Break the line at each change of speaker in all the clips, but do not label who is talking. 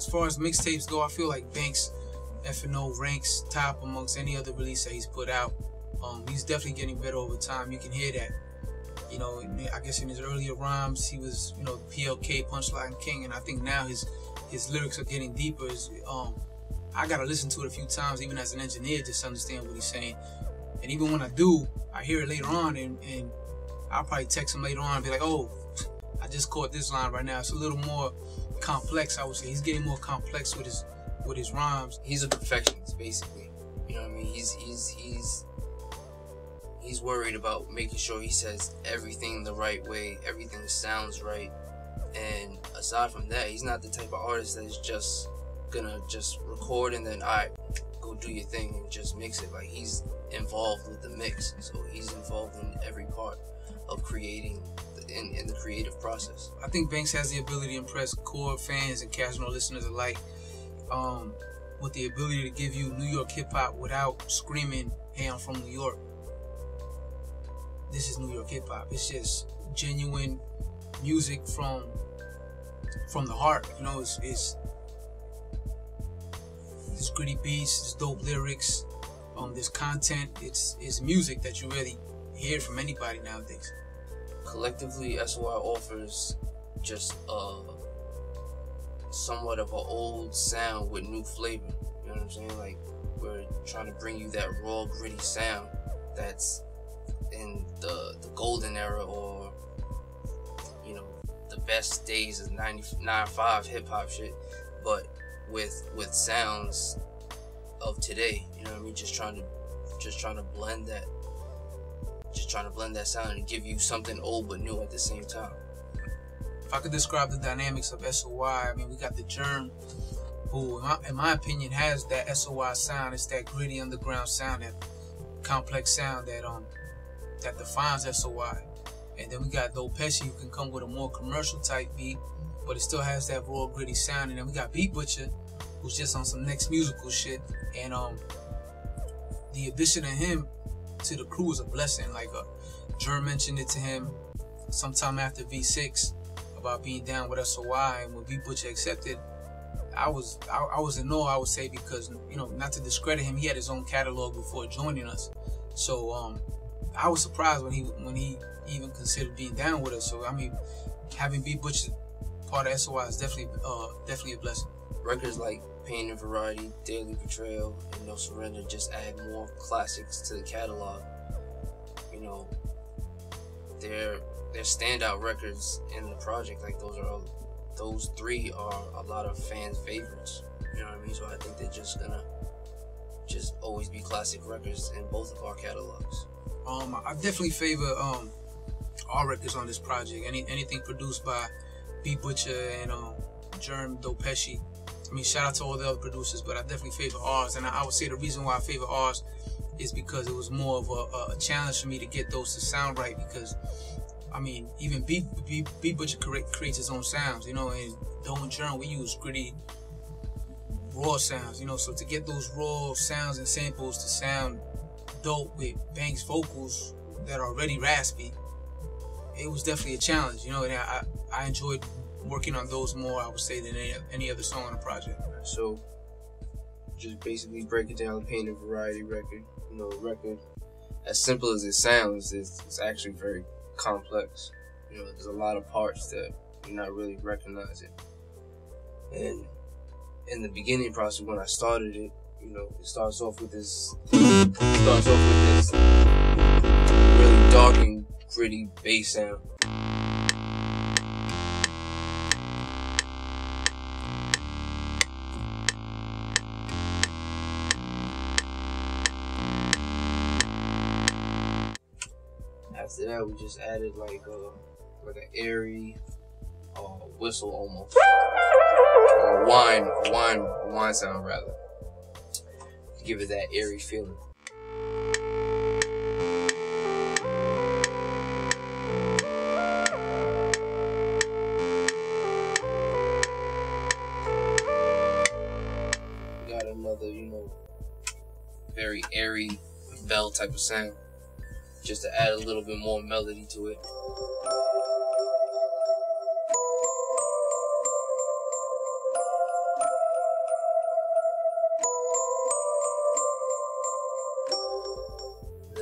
as far as mixtapes go, I feel like Banks F&O ranks top amongst any other release that he's put out. He's definitely getting better over time. You can hear that. You know, I guess in his earlier rhymes, he was, you know, PLK, Punchline King, and I think now his lyrics are getting deeper. I gotta listen to it a few times, even as an engineer, just to understand what he's saying. And even when I do, I hear it later on, and I'll probably text him later on and be like, oh, I just caught this line right now. It's a little more complex, I would say. He's getting more complex with his rhymes.
He's a perfectionist, basically. You know what I mean? He's worried about making sure he says everything the right way, everything sounds right. And aside from that, he's not the type of artist that is just gonna just record and then, all right, go do your thing and just mix it. Like, he's involved with the mix, so he's involved in every part of creating in the creative process.
I think Banks has the ability to impress core fans and casual listeners alike, with the ability to give you New York hip-hop without screaming, hey, I'm from New York. This is New York hip-hop. It's just genuine music from the heart. You know, it's gritty beats, it's dope lyrics, there's content. It's music that you really hear from anybody nowadays.
Collectively, S.O.I offers just somewhat of an old sound with new flavor. You know what I'm saying? Like, we're trying to bring you that raw, gritty sound that's in the golden era, or, you know, the best days of 99.5 hip-hop shit, but with sounds of today. You know what I mean? Just trying to blend that sound and give you something old but new at the same time.
If I could describe the dynamics of S.O.I, I mean, we got the Jerm, who, in my opinion, has that S.O.I sound. It's that gritty underground sound, that complex sound that defines S.O.I. And then we got Doe Pesci, who can come with a more commercial type beat, but it still has that raw, gritty sound. And then we got Beat Butcha, who's just on some next musical shit. And the addition of him to the crew is a blessing. Like, Jerm mentioned it to him sometime after V6 about being down with S.O.I, and when Beat Butcha accepted, I was in awe, I would say, because, you know, not to discredit him, he had his own catalog before joining us. So I was surprised when he even considered being down with us. So I mean, having Beat Butcha part of S.O.I is definitely a blessing.
Records like Pain and Variety, Daily Betrayal, and No Surrender just add more classics to the catalog. You know, they're standout records in the project. Like, those three are a lot of fans' favorites. You know what I mean? So I think they're just gonna always be classic records in both of our catalogs.
I definitely favor all records on this project. Anything produced by Beat Butcha and Jerm, Doe Pesci. I mean, shout out to all the other producers, but I definitely favor ours. And I would say the reason why I favor ours is because it was more of a challenge for me to get those to sound right. Because, I mean, even Beat Butcha creates his own sounds, you know, and Doe and Jerm, we use gritty, raw sounds, you know. So to get those raw sounds and samples to sound dope with Banks vocals that are already raspy, it was definitely a challenge, you know. And I enjoyed working on those more, I would say, than any other song on the project.
So, just basically break it down, Pain and Variety record. You know, a record, as simple as it sounds, it's actually very complex. You know, there's a lot of parts that you're not really recognizing. And in the beginning process, when I started it, you know, it starts off with this really dark and gritty bass sound. After that, we just added like an airy whistle almost, or wine sound rather, to give it that airy feeling. We got another, you know, very airy bell type of sound, just to add a little bit more melody to it.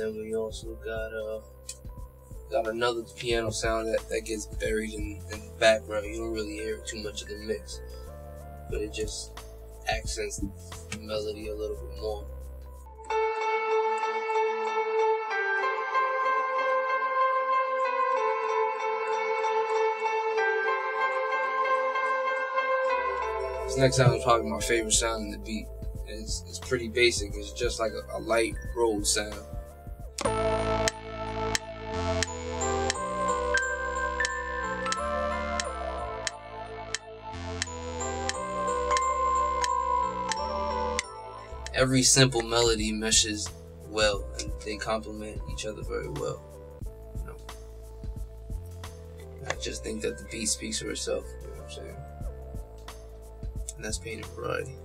then we also got another piano sound that gets buried in the background. You don't really hear too much of the mix, but it just accents the melody a little bit more. This next sound is probably my favorite sound in the beat. It's pretty basic. It's just like a light road sound. Every simple melody meshes well, and they complement each other very well. You know? I just think that the beat speaks for itself. You know what I'm saying? And that's Painted Variety.